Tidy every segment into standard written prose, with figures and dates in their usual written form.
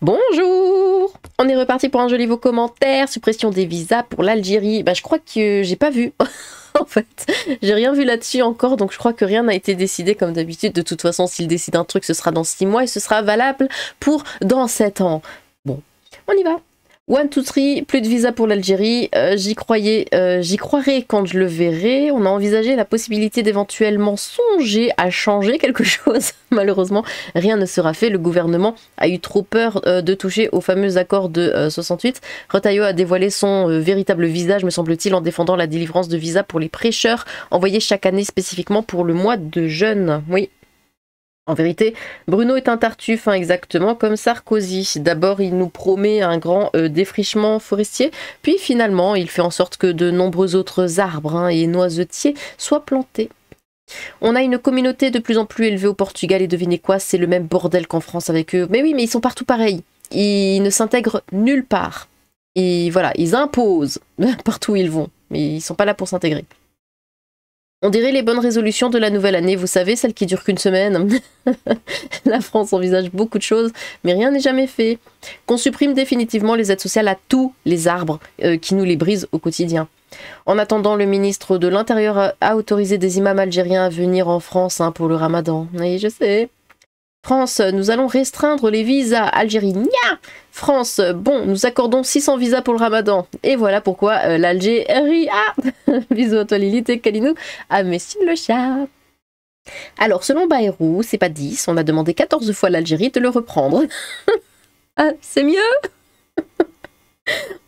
Bonjour! On est reparti pour un joli vos commentaires. Suppression des visas pour l'Algérie. Bah, je crois que j'ai pas vu. En fait, j'ai rien vu là-dessus encore, donc je crois que rien n'a été décidé comme d'habitude. De toute façon, s'il décide un truc, ce sera dans 6 mois et ce sera valable pour dans 7 ans. Bon, on y va. 1, 2, 3, plus de visa pour l'Algérie. J'y croirai quand je le verrai. On a envisagé la possibilité d'éventuellement songer à changer quelque chose. Malheureusement, rien ne sera fait. Le gouvernement a eu trop peur de toucher au fameux accord de 68. Retailleau a dévoilé son véritable visage, me semble-t-il, en défendant la délivrance de visa pour les prêcheurs envoyés chaque année spécifiquement pour le mois de jeûne. Oui. En vérité, Bruno est un tartuffe, hein, exactement comme Sarkozy. D'abord, il nous promet un grand défrichement forestier, puis finalement, il fait en sorte que de nombreux autres arbres et noisetiers soient plantés. On a une communauté de plus en plus élevée au Portugal et devinez quoi, c'est le même bordel qu'en France avec eux. Mais oui, mais ils sont partout pareils. Ils ne s'intègrent nulle part. Et voilà, ils imposent partout où ils vont, mais ils sont pas là pour s'intégrer. On dirait les bonnes résolutions de la nouvelle année, vous savez, celles qui durent qu'une semaine. La France envisage beaucoup de choses, mais rien n'est jamais fait. Qu'on supprime définitivement les aides sociales à tous les arbres qui nous les brisent au quotidien. En attendant, le ministre de l'Intérieur a autorisé des imams algériens à venir en France pour le ramadan. Oui, je sais. France, nous allons restreindre les visas. Algérie, nia. France, bon, nous accordons 600 visas pour le ramadan. Et voilà pourquoi l'Algérie... Ah. Bisous à toi Lilith et Kalinou. À Monsieur le chat. Alors, selon Bayrou, c'est pas 10. On a demandé 14 fois à l'Algérie de le reprendre. Ah, c'est mieux.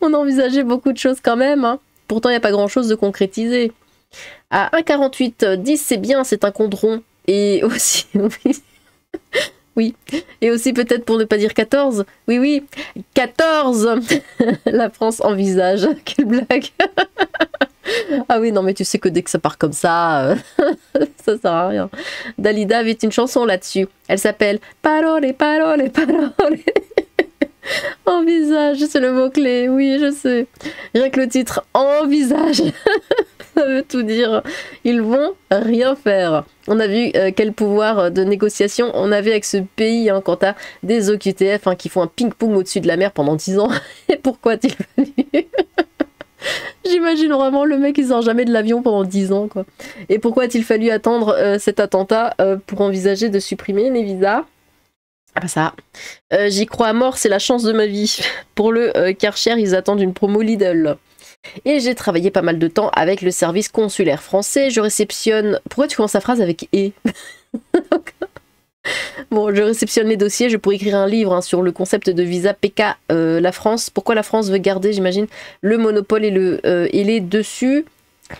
On a envisagé beaucoup de choses quand même. Hein. Pourtant, il n'y a pas grand-chose de concrétisé. À 1,48, 10 c'est bien, c'est un condron. Et aussi... Oui, et aussi peut-être pour ne pas dire 14. Oui, oui, 14. La France envisage. Quelle blague. Ah oui, non, mais tu sais que dès que ça part comme ça, ça sert à rien. Dalida avait une chanson là-dessus. Elle s'appelle Parole, parole, parole. Envisage, c'est le mot-clé. Oui, je sais. Rien que le titre envisage. Ça veut tout dire. Ils vont rien faire. On a vu quel pouvoir de négociation on avait avec ce pays quant à des OQTF qui font un ping-pong au-dessus de la mer pendant 10 ans. Et pourquoi a-t-il fallu J'imagine vraiment le mec qui sort jamais de l'avion pendant 10 ans. Quoi. Et pourquoi a-t-il fallu attendre cet attentat pour envisager de supprimer les visas? Ah bah ça, j'y crois à mort, c'est la chance de ma vie. Pour le Karcher, ils attendent une promo Lidl. Et j'ai travaillé pas mal de temps avec le service consulaire français. Je réceptionne... Pourquoi tu commences ta phrase avec « et » Bon, je réceptionne les dossiers, je pourrais écrire un livre sur le concept de visa PK, la France. Pourquoi la France veut garder, j'imagine, le monopole et les dessus.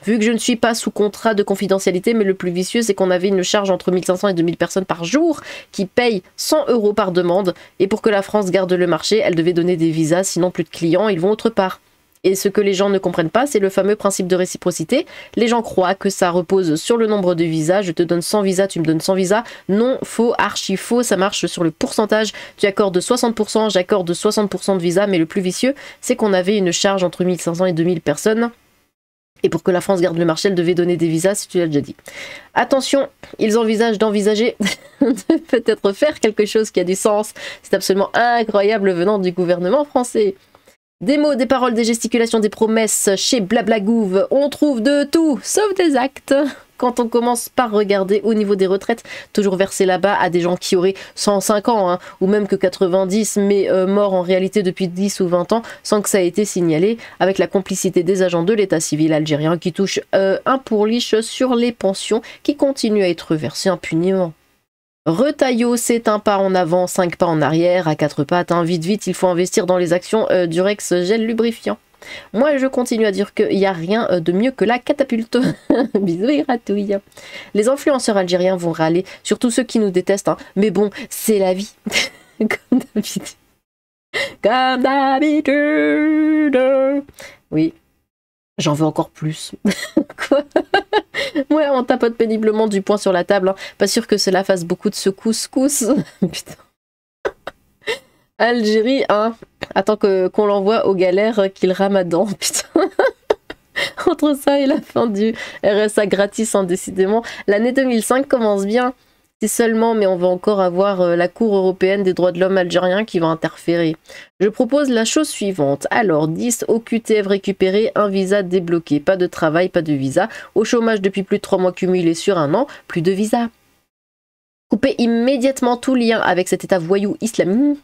Vu que je ne suis pas sous contrat de confidentialité, mais le plus vicieux, c'est qu'on avait une charge entre 1500 et 2000 personnes par jour qui payent 100 € par demande. Et pour que la France garde le marché, elle devait donner des visas, sinon plus de clients, ils vont autre part. Et ce que les gens ne comprennent pas, c'est le fameux principe de réciprocité. Les gens croient que ça repose sur le nombre de visas. Je te donne 100 visas, tu me donnes 100 visas. Non, faux, archi faux, ça marche sur le pourcentage. Tu accordes 60%, j'accorde 60% de visas, mais le plus vicieux, c'est qu'on avait une charge entre 1500 et 2000 personnes. Et pour que la France garde le marché, elle devait donner des visas, si tu l'as déjà dit. Attention, ils envisagent d'envisager de peut-être faire quelque chose qui a du sens. C'est absolument incroyable venant du gouvernement français. Des mots, des paroles, des gesticulations, des promesses, chez Blablagouv, on trouve de tout, sauf des actes. Quand on commence par regarder au niveau des retraites, toujours versées là-bas à des gens qui auraient 105 ans, ou même que 90, mais morts en réalité depuis 10 ou 20 ans, sans que ça ait été signalé, avec la complicité des agents de l'état civil algérien qui touchent un pourliche sur les pensions qui continuent à être versées impunément. Retailleau, c'est un pas en avant, 5 pas en arrière, à 4 pattes, vite vite, il faut investir dans les actions Durex gel lubrifiant. Moi, je continue à dire qu'il n'y a rien de mieux que la catapulte. Bisous et gratouilles. Les influenceurs algériens vont râler, surtout ceux qui nous détestent, mais bon, c'est la vie. Comme d'habitude. Comme d'habitude. Oui. J'en veux encore plus. Quoi? Ouais, on tapote péniblement du poing sur la table. Pas sûr que cela fasse beaucoup de secousses. Putain. Algérie, attends qu'on l'envoie aux galères qu'il ramadan. Putain. Entre ça et la fin du RSA gratis, décidément. L'année 2005 commence bien. Si seulement, mais on va encore avoir la Cour européenne des droits de l'homme algérien qui va interférer. Je propose la chose suivante. Alors, 10 OQTF récupérés, un visa débloqué. Pas de travail, pas de visa. Au chômage depuis plus de 3 mois cumulés sur un an, plus de visa. Couper immédiatement tout lien avec cet état voyou islamique.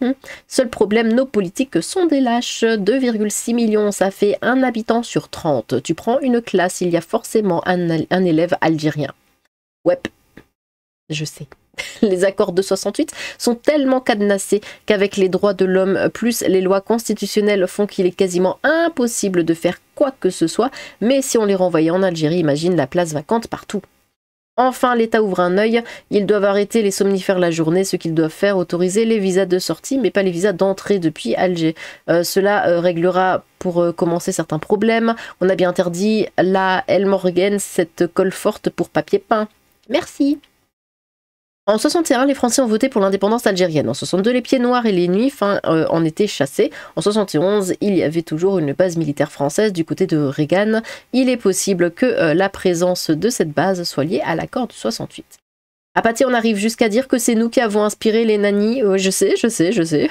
Seul problème, nos politiques sont des lâches. 2,6 millions, ça fait un habitant sur 30. Tu prends une classe, il y a forcément un élève algérien. Ouais, je sais. Les accords de 68 sont tellement cadenassés qu'avec les droits de l'homme plus les lois constitutionnelles font qu'il est quasiment impossible de faire quoi que ce soit. Mais si on les renvoyait en Algérie, imagine la place vacante partout. Enfin, l'État ouvre un œil, ils doivent arrêter les somnifères la journée, ce qu'ils doivent faire, autoriser les visas de sortie, mais pas les visas d'entrée depuis Alger. Cela réglera pour commencer certains problèmes. On a bien interdit la El Morgan, cette colle forte pour papier peint. Merci. En 61, les Français ont voté pour l'indépendance algérienne. En 62, les pieds noirs et les nuits en étaient chassés. En 71, il y avait toujours une base militaire française du côté de Reagan. Il est possible que la présence de cette base soit liée à l'accord de 68. À partir, on arrive jusqu'à dire que c'est nous qui avons inspiré les nannies. Je sais.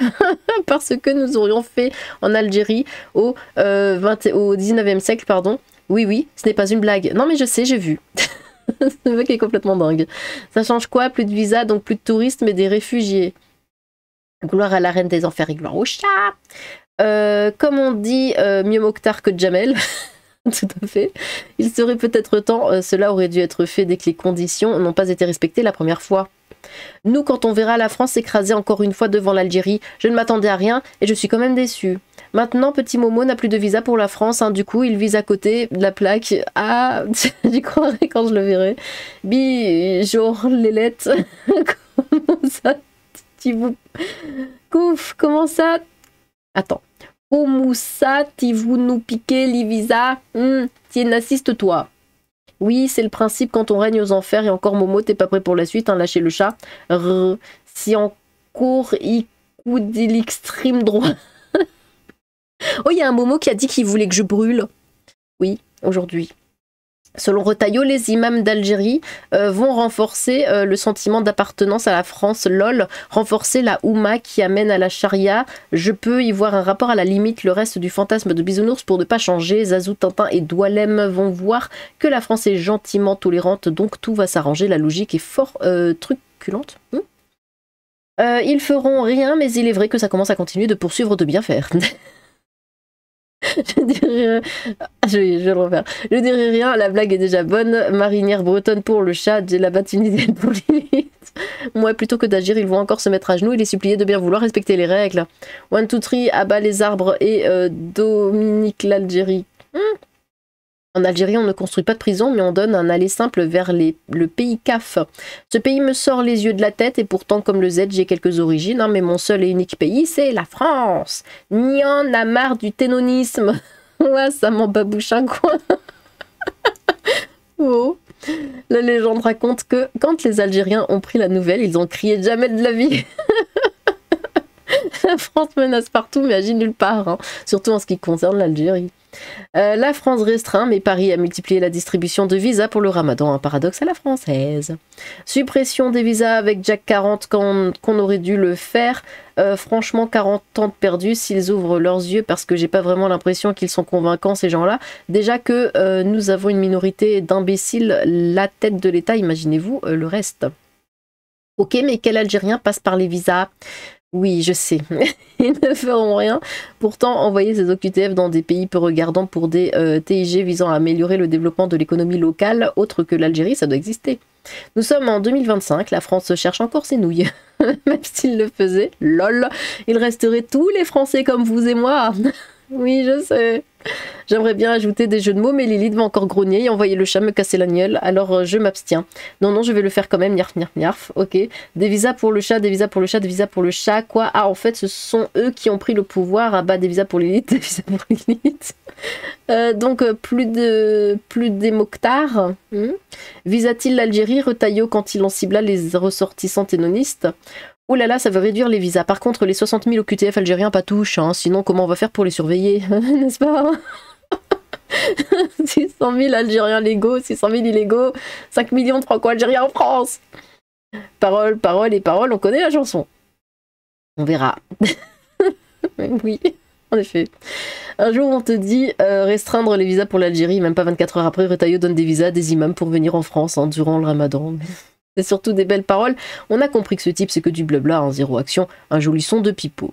Parce que nous aurions fait en Algérie au 19e siècle, pardon. Oui, ce n'est pas une blague. Non mais je sais, j'ai vu. Le mec est complètement dingue. Ça change quoi? Plus de visas, donc plus de touristes, mais des réfugiés. Gloire à la reine des enfers et gloire au chat. Comme on dit, mieux Mokhtar que Jamel. Tout à fait. Il serait peut-être temps, cela aurait dû être fait dès que les conditions n'ont pas été respectées la première fois. Nous, quand on verra la France s'écraser encore une fois devant l'Algérie, je ne m'attendais à rien et je suis quand même déçue. Maintenant, petit Momo n'a plus de visa pour la France, du coup il vise à côté de la plaque. Ah, j'y croirai quand je le verrai. Genre Lélette. Comment ça, comment ça? Attends. Comment ça, vous nous piquez les visas? Tiens, assiste-toi. Oui, c'est le principe quand on règne aux enfers, et encore Momo, t'es pas prêt pour la suite, lâchez le chat. Si en cours, il coûte l'extrême droit. Oh, il y a un Momo qui a dit qu'il voulait que je brûle. Oui, aujourd'hui. Selon Retailleau, les imams d'Algérie vont renforcer le sentiment d'appartenance à la France, lol, renforcer la Oumma qui amène à la charia. Je peux y voir un rapport à la limite, le reste du fantasme de Bisounours pour ne pas changer. Zazou, Tintin et Doualem vont voir que la France est gentiment tolérante, donc tout va s'arranger. La logique est fort truculente. Ils feront rien, mais il est vrai que ça commence à continuer de poursuivre de bien faire. Je vais le refaire. Je dirais rien, la blague est déjà bonne. Marinière bretonne pour le chat, là-bas tunisienne pour l'élite. Moi, plutôt que d'agir, ils vont encore se mettre à genoux et les supplier de bien vouloir respecter les règles. 1, 2, 3, abat les arbres et Dominique l'Algérie. En Algérie, on ne construit pas de prison, mais on donne un aller simple vers le pays CAF. Ce pays me sort les yeux de la tête, et pourtant, comme le Z, j'ai quelques origines, mais mon seul et unique pays, c'est la France. N'y en a marre du ténonisme. Ouais, ça m'en babouche un coin. Oh. La légende raconte que quand les Algériens ont pris la nouvelle, ils ont crié jamais de la vie. La France menace partout, mais agit nulle part, surtout en ce qui concerne l'Algérie. La France restreint, mais Paris a multiplié la distribution de visas pour le ramadan, un paradoxe à la française. Suppression des visas avec Jack 40 qu'on aurait dû le faire. Franchement, 40 ans de perdu s'ils ouvrent leurs yeux, parce que j'ai pas vraiment l'impression qu'ils sont convaincants, ces gens-là. Déjà que nous avons une minorité d'imbéciles, la tête de l'État, imaginez-vous le reste. Ok, mais quel Algérien passe par les visas? Oui, je sais, ils ne feront rien. Pourtant, envoyer ces OQTF dans des pays peu regardants pour des TIG visant à améliorer le développement de l'économie locale, autre que l'Algérie, ça doit exister. Nous sommes en 2025, la France cherche encore ses nouilles. Même s'il le faisait, lol, il resterait tous les Français comme vous et moi. Oui, je sais. J'aimerais bien ajouter des jeux de mots, mais Lilith va encore grogner et envoyer le chat me casser la gueule, alors je m'abstiens. Non, je vais le faire quand même, niarf, niarf, niarf, ok. Des visas pour le chat, des visas pour le chat, des visas pour le chat, quoi. Ah, en fait, ce sont eux qui ont pris le pouvoir, à bas des visas pour Lilith, des visas pour Lilith. Donc, plus des Mokhtar. Visa-t-il l'Algérie, Retailleau quand il en cibla les ressortissants ténonistes? Oh là là, ça veut réduire les visas. Par contre, les 60 000 OQTF algériens, pas touche. Sinon, comment on va faire pour les surveiller? N'est-ce pas? 600 000 Algériens légaux, 600 000 illégaux, 5 millions de Franco-Algériens en France. Parole, parole et parole, on connaît la chanson. On verra. Oui, en effet. Un jour, on te dit restreindre les visas pour l'Algérie, même pas 24 heures après, Retailleau donne des visas à des imams pour venir en France durant le ramadan. C'est surtout des belles paroles. On a compris que ce type, c'est que du blabla, zéro action, un joli son de pipeau.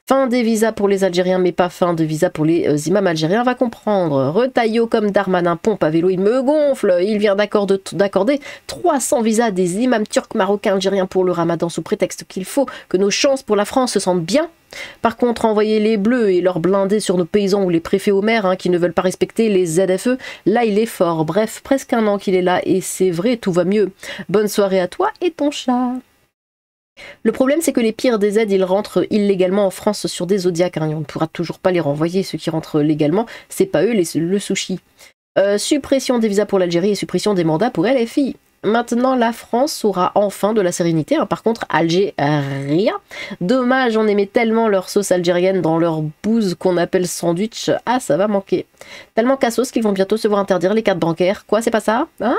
Fin des visas pour les Algériens, mais pas fin de visa pour les imams algériens, va comprendre. Retailleau comme Darmanin pompe à vélo, il me gonfle. Il vient d'accorder 300 visas à des imams turcs, marocains, algériens pour le ramadan sous prétexte qu'il faut que nos chances pour la France se sentent bien. Par contre, envoyer les bleus et leurs blindés sur nos paysans ou les préfets aux maires qui ne veulent pas respecter les ZFE, là il est fort. Bref, presque un an qu'il est là et c'est vrai, tout va mieux. Bonne soirée à toi et ton chat. Le problème, c'est que les pires des aides, ils rentrent illégalement en France sur des Zodiacs. On ne pourra toujours pas les renvoyer, ceux qui rentrent légalement. C'est pas eux le sushi. Suppression des visas pour l'Algérie et suppression des mandats pour LFI. Maintenant, la France aura enfin de la sérénité. Par contre, Alger, rien. Dommage, on aimait tellement leur sauce algérienne dans leur bouse qu'on appelle sandwich. Ah, ça va manquer. Tellement cassos qu'ils vont bientôt se voir interdire les cartes bancaires. Quoi, c'est pas ça? Hein?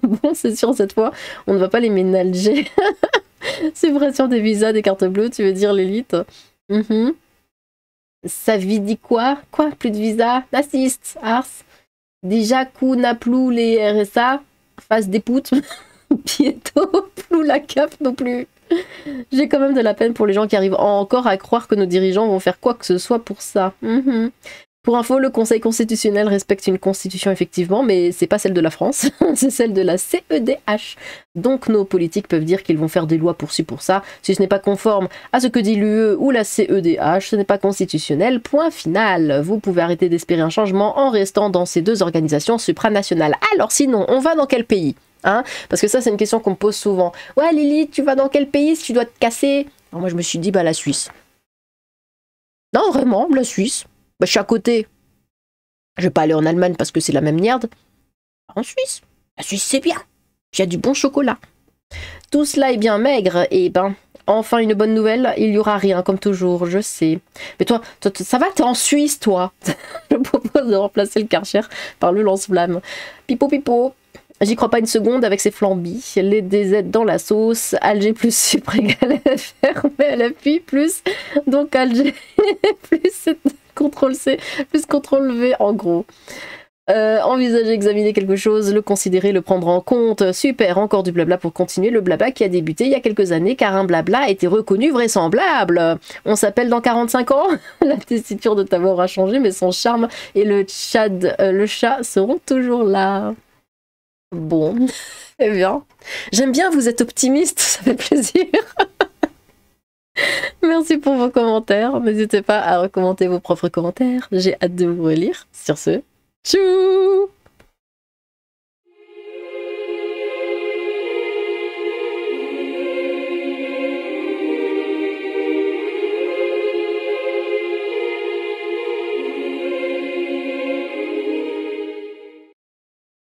Bon, c'est sûr, cette fois, on ne va pas les ménager. Suppression des visas, des cartes bleues, tu veux dire l'élite? Ça vit dit quoi? Quoi? Plus de visa? Assist, ars. Déjà, coup n'a plus les RSA, face des poutres, bientôt, plus la CAF non plus. J'ai quand même de la peine pour les gens qui arrivent encore à croire que nos dirigeants vont faire quoi que ce soit pour ça. Pour info, le Conseil constitutionnel respecte une constitution effectivement, mais c'est pas celle de la France, c'est celle de la CEDH. Donc nos politiques peuvent dire qu'ils vont faire des lois pour ci pour ça. Si ce n'est pas conforme à ce que dit l'UE ou la CEDH, ce n'est pas constitutionnel. Point final. Vous pouvez arrêter d'espérer un changement en restant dans ces deux organisations supranationales. Alors sinon, on va dans quel pays? Parce que ça, c'est une question qu'on me pose souvent. Ouais, Lily, tu vas dans quel pays si tu dois te casser? Alors moi, je me suis dit, la Suisse. Non, vraiment, la Suisse. Je suis à côté. Je vais pas aller en Allemagne parce que c'est la même merde. En Suisse. La Suisse, c'est bien. Il y a du bon chocolat. Tout cela est bien maigre. Et enfin une bonne nouvelle, il y aura rien, comme toujours, je sais. Mais toi ça va, t'es en Suisse, toi. Je propose de remplacer le Karcher par le lance-flamme. Pipo, pipo. J'y crois pas une seconde avec ses flambis, les DZ dans la sauce, Alger plus Supre égale FR, mais LFI plus, donc Alger plus CTRL-C plus CTRL-V en gros. Envisager, examiner quelque chose, le considérer, le prendre en compte. Super, encore du blabla pour continuer le blabla qui a débuté il y a quelques années car un blabla a été reconnu vraisemblable. On s'appelle dans 45 ans. La tessiture de ta voix aura changé mais son charme et le chat seront toujours là. Bon, eh bien, j'aime bien, vous êtes optimiste, ça fait plaisir. Merci pour vos commentaires. N'hésitez pas à recommander vos propres commentaires. J'ai hâte de vous relire. Sur ce, tchou!